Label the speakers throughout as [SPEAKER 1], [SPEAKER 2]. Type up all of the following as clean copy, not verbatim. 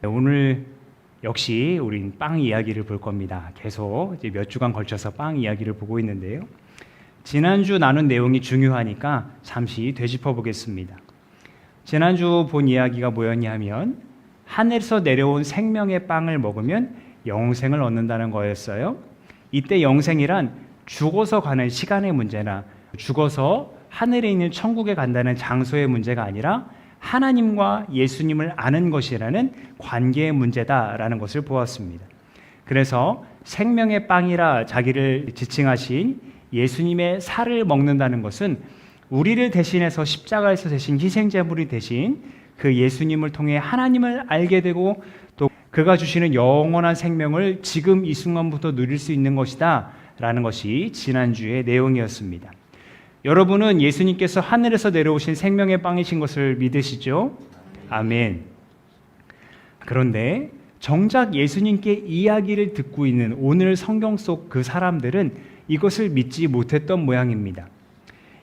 [SPEAKER 1] 오늘 역시 우린 빵 이야기를 볼 겁니다. 계속 이제 몇 주간 걸쳐서 빵 이야기를 보고 있는데요. 지난주 나눈 내용이 중요하니까 잠시 되짚어 보겠습니다. 지난주 본 이야기가 뭐였냐면 하늘에서 내려온 생명의 빵을 먹으면 영생을 얻는다는 거였어요. 이때 영생이란 죽어서 가는 시간의 문제나 죽어서 하늘에 있는 천국에 간다는 장소의 문제가 아니라 하나님과 예수님을 아는 것이라는 관계의 문제다라는 것을 보았습니다. 그래서 생명의 빵이라 자기를 지칭하신 예수님의 살을 먹는다는 것은 우리를 대신해서 십자가에서 대신 희생제물이 되신 그 예수님을 통해 하나님을 알게 되고 또 그가 주시는 영원한 생명을 지금 이 순간부터 누릴 수 있는 것이다 라는 것이 지난주의 내용이었습니다. 여러분은 예수님께서 하늘에서 내려오신 생명의 빵이신 것을 믿으시죠? 아멘. 그런데 정작 예수님께 이야기를 듣고 있는 오늘 성경 속 그 사람들은 이것을 믿지 못했던 모양입니다.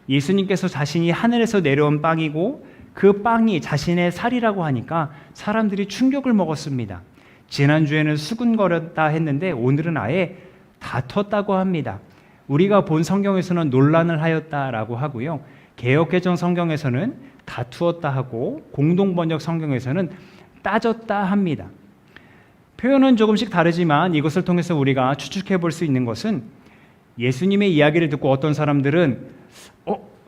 [SPEAKER 1] 예수님께서 자신이 하늘에서 내려온 빵이고 그 빵이 자신의 살이라고 하니까 사람들이 충격을 먹었습니다. 지난주에는 수군거렸다 했는데 오늘은 아예 다퉜다고 합니다. 우리가 본 성경에서는 논란을 하였다라고 하고요. 개역개정 성경에서는 다투었다 하고 공동번역 성경에서는 따졌다 합니다. 표현은 조금씩 다르지만 이것을 통해서 우리가 추측해 볼 수 있는 것은 예수님의 이야기를 듣고 어떤 사람들은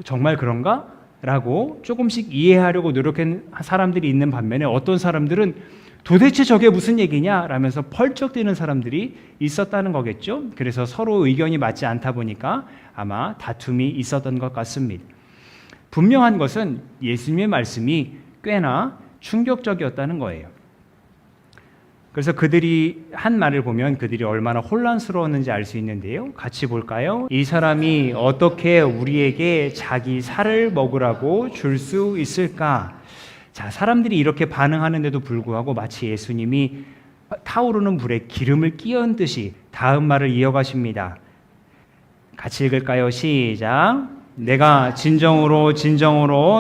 [SPEAKER 1] 정말 그런가? 라고 조금씩 이해하려고 노력한 사람들이 있는 반면에 어떤 사람들은 도대체 저게 무슨 얘기냐? 라면서 펄쩍 뛰는 사람들이 있었다는 거겠죠. 그래서 서로 의견이 맞지 않다 보니까 아마 다툼이 있었던 것 같습니다. 분명한 것은 예수님의 말씀이 꽤나 충격적이었다는 거예요. 그래서 그들이 한 말을 보면 그들이 얼마나 혼란스러웠는지 알 수 있는데요. 같이 볼까요? 이 사람이 어떻게 우리에게 자기 살을 먹으라고 줄 수 있을까? 자, 사람들이 이렇게 반응하는데도 불구하고 마치 예수님이 타오르는 불에 기름을 끼얹은 듯이 다음 말을 이어가십니다. 같이 읽을까요? 시작. 내가 진정으로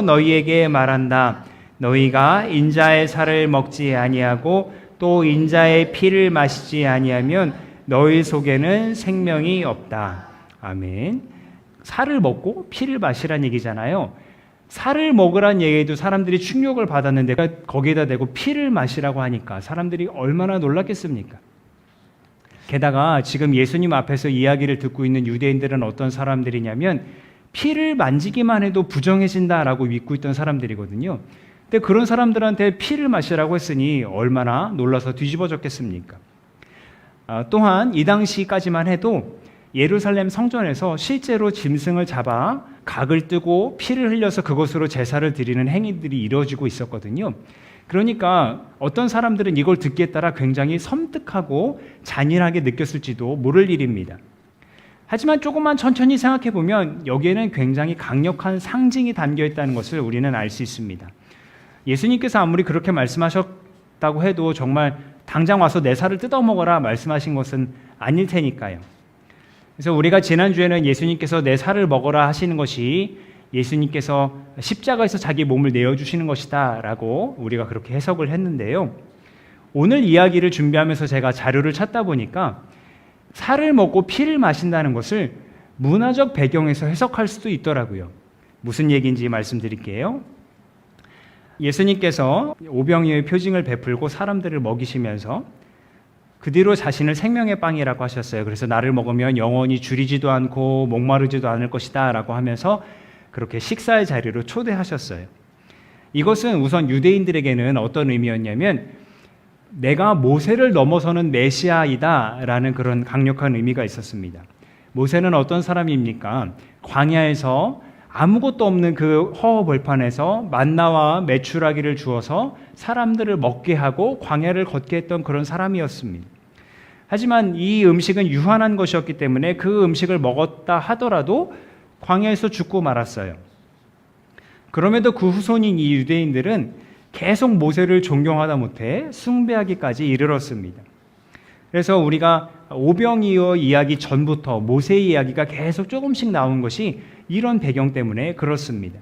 [SPEAKER 1] 너희에게 말한다. 너희가 인자의 살을 먹지 아니하고 또 인자의 피를 마시지 아니하면 너희 속에는 생명이 없다. 아멘. 살을 먹고 피를 마시란 얘기잖아요. 살을 먹으란 얘기에도 사람들이 충격을 받았는데 거기에다 대고 피를 마시라고 하니까 사람들이 얼마나 놀랐겠습니까? 게다가 지금 예수님 앞에서 이야기를 듣고 있는 유대인들은 어떤 사람들이냐면 피를 만지기만 해도 부정해진다라고 믿고 있던 사람들이거든요. 근데 그런 사람들한테 피를 마시라고 했으니 얼마나 놀라서 뒤집어졌겠습니까? 또한 이 당시까지만 해도 예루살렘 성전에서 실제로 짐승을 잡아 각을 뜨고 피를 흘려서 그것으로 제사를 드리는 행위들이 이루어지고 있었거든요. 그러니까 어떤 사람들은 이걸 듣기에 따라 굉장히 섬뜩하고 잔인하게 느꼈을지도 모를 일입니다. 하지만 조금만 천천히 생각해 보면 여기에는 굉장히 강력한 상징이 담겨 있다는 것을 우리는 알 수 있습니다. 예수님께서 아무리 그렇게 말씀하셨다고 해도 정말 당장 와서 내 살을 뜯어먹어라 말씀하신 것은 아닐 테니까요. 그래서 우리가 지난주에는 예수님께서 내 살을 먹어라 하시는 것이 예수님께서 십자가에서 자기 몸을 내어주시는 것이다 라고 우리가 그렇게 해석을 했는데요. 오늘 이야기를 준비하면서 제가 자료를 찾다 보니까 살을 먹고 피를 마신다는 것을 문화적 배경에서 해석할 수도 있더라고요. 무슨 얘기인지 말씀드릴게요. 예수님께서 오병이어의 표징을 베풀고 사람들을 먹이시면서 그 뒤로 자신을 생명의 빵이라고 하셨어요. 그래서 나를 먹으면 영원히 줄이지도 않고 목마르지도 않을 것이다 라고 하면서 그렇게 식사의 자리로 초대하셨어요. 이것은 우선 유대인들에게는 어떤 의미였냐면 내가 모세를 넘어서는 메시아이다 라는 그런 강력한 의미가 있었습니다. 모세는 어떤 사람입니까? 광야에서 아무것도 없는 그 허허벌판에서 만나와 메추라기를 주어서 사람들을 먹게 하고 광야를 걷게 했던 그런 사람이었습니다. 하지만 이 음식은 유한한 것이었기 때문에 그 음식을 먹었다 하더라도 광야에서 죽고 말았어요. 그럼에도 그 후손인 이 유대인들은 계속 모세를 존경하다 못해 숭배하기까지 이르렀습니다. 그래서 우리가 오병이어 이야기 전부터 모세 이야기가 계속 조금씩 나온 것이 이런 배경 때문에 그렇습니다.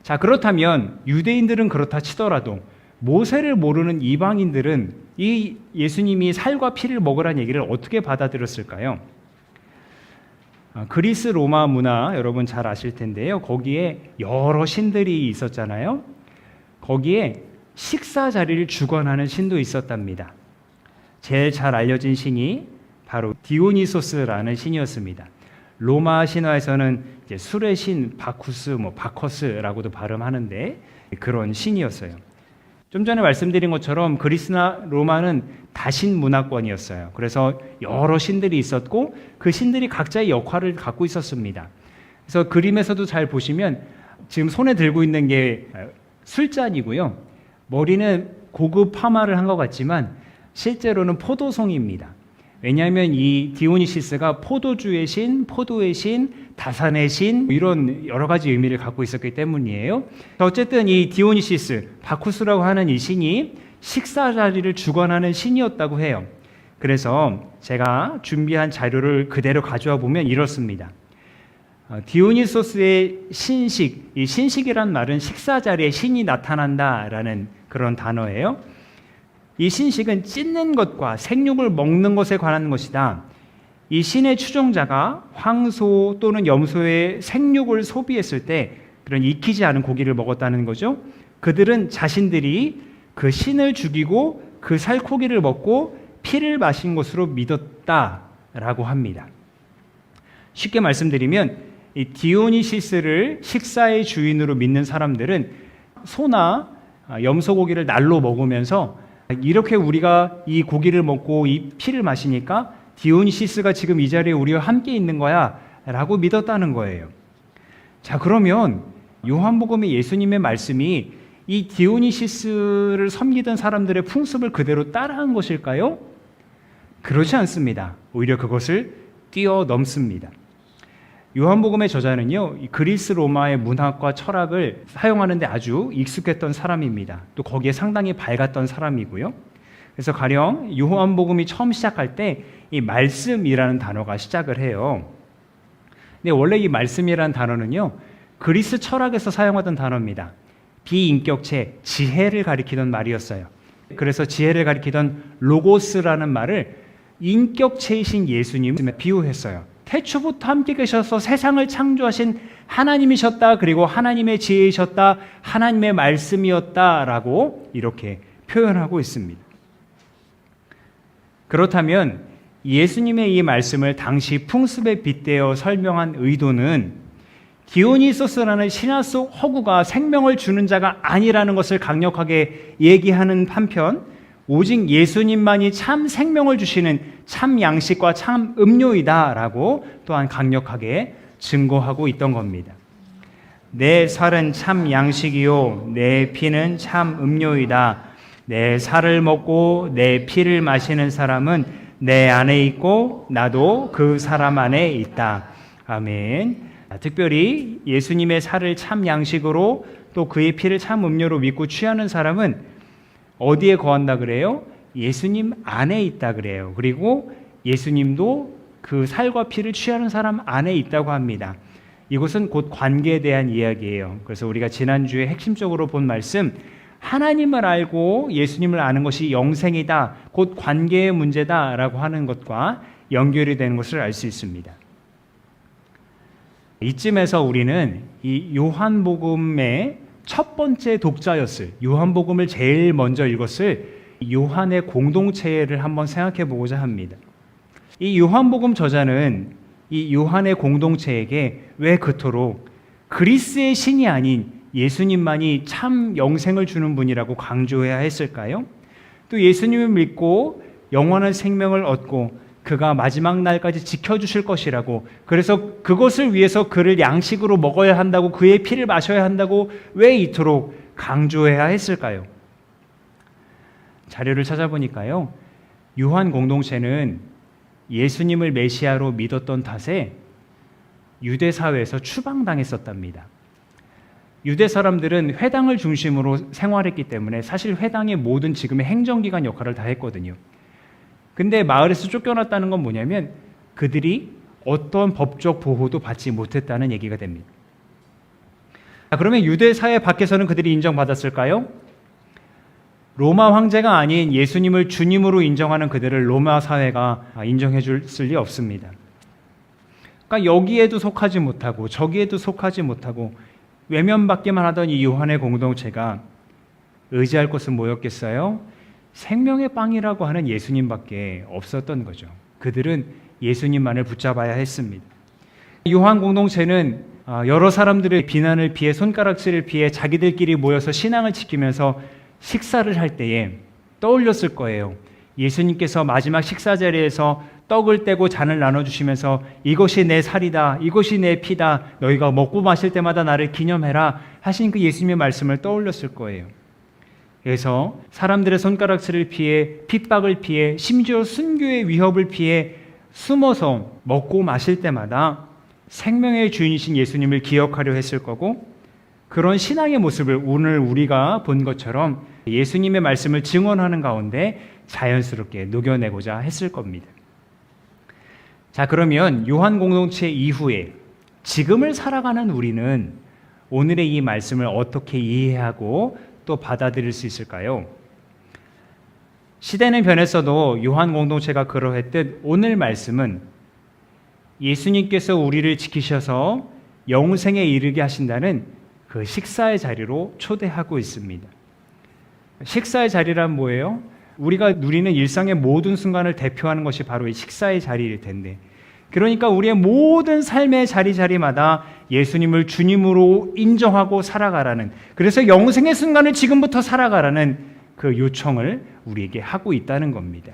[SPEAKER 1] 자, 그렇다면 유대인들은 그렇다 치더라도 모세를 모르는 이방인들은 이 예수님이 살과 피를 먹으라는 얘기를 어떻게 받아들였을까요? 그리스 로마 문화 여러분 잘 아실 텐데요. 거기에 여러 신들이 있었잖아요. 거기에 식사 자리를 주관하는 신도 있었답니다. 제일 잘 알려진 신이 바로 디오니소스라는 신이었습니다. 로마 신화에서는 이제 술의 신 바쿠스, 바커스라고도 발음하는데 그런 신이었어요. 좀 전에 말씀드린 것처럼 그리스나 로마는 다신 문화권이었어요. 그래서 여러 신들이 있었고 그 신들이 각자의 역할을 갖고 있었습니다. 그래서 그림에서도 잘 보시면 지금 손에 들고 있는 게 술잔이고요. 머리는 고급 파마를 한 것 같지만 실제로는 포도송이입니다. 왜냐하면 이 디오니시스가 포도주의 신, 포도의 신, 다산의 신 이런 여러 가지 의미를 갖고 있었기 때문이에요. 어쨌든 이 디오니시스, 바쿠스라고 하는 이 신이 식사 자리를 주관하는 신이었다고 해요. 그래서 제가 준비한 자료를 그대로 가져와 보면 이렇습니다. 디오니소스의 신식, 이 신식이란 말은 식사 자리에 신이 나타난다라는 그런 단어예요. 이 신식은 찢는 것과 생육을 먹는 것에 관한 것이다. 이 신의 추종자가 황소 또는 염소의 생육을 소비했을 때 그런 익히지 않은 고기를 먹었다는 거죠. 그들은 자신들이 그 신을 죽이고 그 살코기를 먹고 피를 마신 것으로 믿었다라고 합니다. 쉽게 말씀드리면 이 디오니시스를 식사의 주인으로 믿는 사람들은 소나 염소 고기를 날로 먹으면서 이렇게 우리가 이 고기를 먹고 이 피를 마시니까 디오니시스가 지금 이 자리에 우리와 함께 있는 거야 라고 믿었다는 거예요. 자, 그러면 요한복음의 예수님의 말씀이 이 디오니시스를 섬기던 사람들의 풍습을 그대로 따라한 것일까요? 그렇지 않습니다. 오히려 그것을 뛰어넘습니다. 요한복음의 저자는요, 그리스 로마의 문학과 철학을 사용하는데 아주 익숙했던 사람입니다. 또 거기에 상당히 밝았던 사람이고요. 그래서 가령 요한복음이 처음 시작할 때 이 말씀이라는 단어가 시작을 해요. 근데 원래 이 말씀이라는 단어는요, 그리스 철학에서 사용하던 단어입니다. 비인격체, 지혜를 가리키던 말이었어요. 그래서 지혜를 가리키던 로고스라는 말을 인격체이신 예수님에 비유했어요. 태초부터 함께 계셔서 세상을 창조하신 하나님이셨다. 그리고 하나님의 지혜이셨다. 하나님의 말씀이었다라고 이렇게 표현하고 있습니다. 그렇다면 예수님의 이 말씀을 당시 풍습에 빗대어 설명한 의도는 디오니소스라는 신화 속 허구가 생명을 주는 자가 아니라는 것을 강력하게 얘기하는 한편 오직 예수님만이 참 생명을 주시는 참 양식과 참 음료이다라고 또한 강력하게 증거하고 있던 겁니다. 내 살은 참 양식이요 내 피는 참 음료이다. 내 살을 먹고 내 피를 마시는 사람은 내 안에 있고 나도 그 사람 안에 있다. 아멘. 특별히 예수님의 살을 참 양식으로 또 그의 피를 참 음료로 믿고 취하는 사람은 어디에 거한다 그래요? 예수님 안에 있다 그래요. 그리고 예수님도 그 살과 피를 취하는 사람 안에 있다고 합니다. 이것은 곧 관계에 대한 이야기예요. 그래서 우리가 지난주에 핵심적으로 본 말씀, 하나님을 알고 예수님을 아는 것이 영생이다, 곧 관계의 문제다라고 하는 것과 연결이 되는 것을 알 수 있습니다. 이쯤에서 우리는 이 요한복음의 첫 번째 독자였을, 요한복음을 제일 먼저 읽었을 요한의 공동체를 한번 생각해 보고자 합니다. 이 요한복음 저자는 이 요한의 공동체에게 왜 그토록 그리스의 신이 아닌 예수님만이 참 영생을 주는 분이라고 강조해야 했을까요? 또 예수님을 믿고 영원한 생명을 얻고 그가 마지막 날까지 지켜주실 것이라고, 그래서 그것을 위해서 그를 양식으로 먹어야 한다고, 그의 피를 마셔야 한다고 왜 이토록 강조해야 했을까요? 자료를 찾아보니까요, 요한 공동체는 예수님을 메시아로 믿었던 탓에 유대 사회에서 추방당했었답니다. 유대 사람들은 회당을 중심으로 생활했기 때문에 사실 회당의 모든 지금의 행정기관 역할을 다 했거든요. 근데 마을에서 쫓겨났다는 건 뭐냐면 그들이 어떤 법적 보호도 받지 못했다는 얘기가 됩니다. 그러면 유대 사회 밖에서는 그들이 인정받았을까요? 로마 황제가 아닌 예수님을 주님으로 인정하는 그들을 로마 사회가 인정해 줄 리 없습니다. 그러니까 여기에도 속하지 못하고 저기에도 속하지 못하고 외면받기만 하던 이 요한의 공동체가 의지할 곳은 뭐였겠어요? 생명의 빵이라고 하는 예수님밖에 없었던 거죠. 그들은 예수님만을 붙잡아야 했습니다. 요한 공동체는 여러 사람들의 비난을 피해 손가락질을 피해 자기들끼리 모여서 신앙을 지키면서 식사를 할 때에 떠올렸을 거예요. 예수님께서 마지막 식사 자리에서 떡을 떼고 잔을 나눠주시면서 이것이 내 살이다, 이것이 내 피다, 너희가 먹고 마실 때마다 나를 기념해라 하신 그 예수님의 말씀을 떠올렸을 거예요. 그래서 사람들의 손가락질을 피해, 핍박을 피해, 심지어 순교의 위협을 피해 숨어서 먹고 마실 때마다 생명의 주인이신 예수님을 기억하려 했을 거고, 그런 신앙의 모습을 오늘 우리가 본 것처럼 예수님의 말씀을 증언하는 가운데 자연스럽게 녹여내고자 했을 겁니다. 자, 그러면 요한 공동체 이후에 지금을 살아가는 우리는 오늘의 이 말씀을 어떻게 이해하고 또 받아들일 수 있을까요? 시대는 변했어도 요한 공동체가 그러했듯 오늘 말씀은 예수님께서 우리를 지키셔서 영생에 이르게 하신다는 그 식사의 자리로 초대하고 있습니다. 식사의 자리란 뭐예요? 우리가 누리는 일상의 모든 순간을 대표하는 것이 바로 이 식사의 자리일 텐데, 그러니까 우리의 모든 삶의 자리마다 예수님을 주님으로 인정하고 살아가라는, 그래서 영생의 순간을 지금부터 살아가라는 그 요청을 우리에게 하고 있다는 겁니다.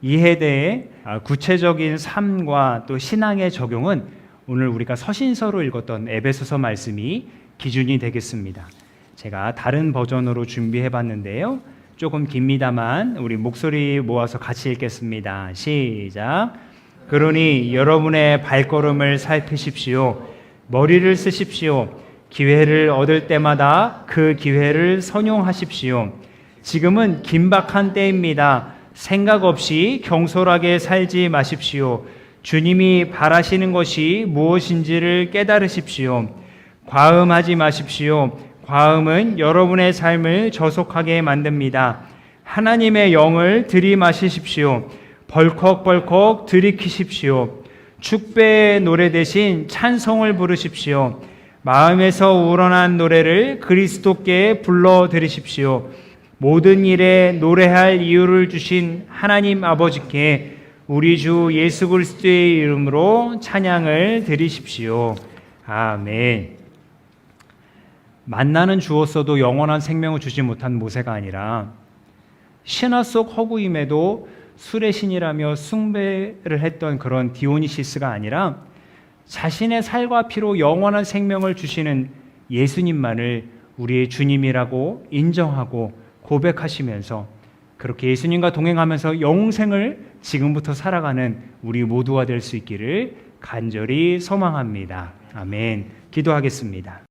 [SPEAKER 1] 이에 대해 구체적인 삶과 또 신앙의 적용은 오늘 우리가 서신서로 읽었던 에베소서 말씀이 기준이 되겠습니다. 제가 다른 버전으로 준비해 봤는데요. 조금 깁니다만 우리 목소리 모아서 같이 읽겠습니다. 시작. 그러니 여러분의 발걸음을 살피십시오. 머리를 쓰십시오. 기회를 얻을 때마다 그 기회를 선용하십시오. 지금은 긴박한 때입니다. 생각 없이 경솔하게 살지 마십시오. 주님이 바라시는 것이 무엇인지를 깨달으십시오. 과음하지 마십시오. 과음은 여러분의 삶을 저속하게 만듭니다. 하나님의 영을 들이마시십시오. 벌컥벌컥 들이키십시오. 축배의 노래 대신 찬송을 부르십시오. 마음에서 우러난 노래를 그리스도께 불러드리십시오. 모든 일에 노래할 이유를 주신 하나님 아버지께 우리 주 예수 그리스도의 이름으로 찬양을 드리십시오. 아멘. 만나는 주었어도 영원한 생명을 주지 못한 모세가 아니라 신화 속 허구임에도 술의 신이라며 숭배를 했던 그런 디오니시스가 아니라 자신의 살과 피로 영원한 생명을 주시는 예수님만을 우리의 주님이라고 인정하고 고백하시면서 그렇게 예수님과 동행하면서 영생을 지금부터 살아가는 우리 모두가 될 수 있기를 간절히 소망합니다. 아멘. 기도하겠습니다.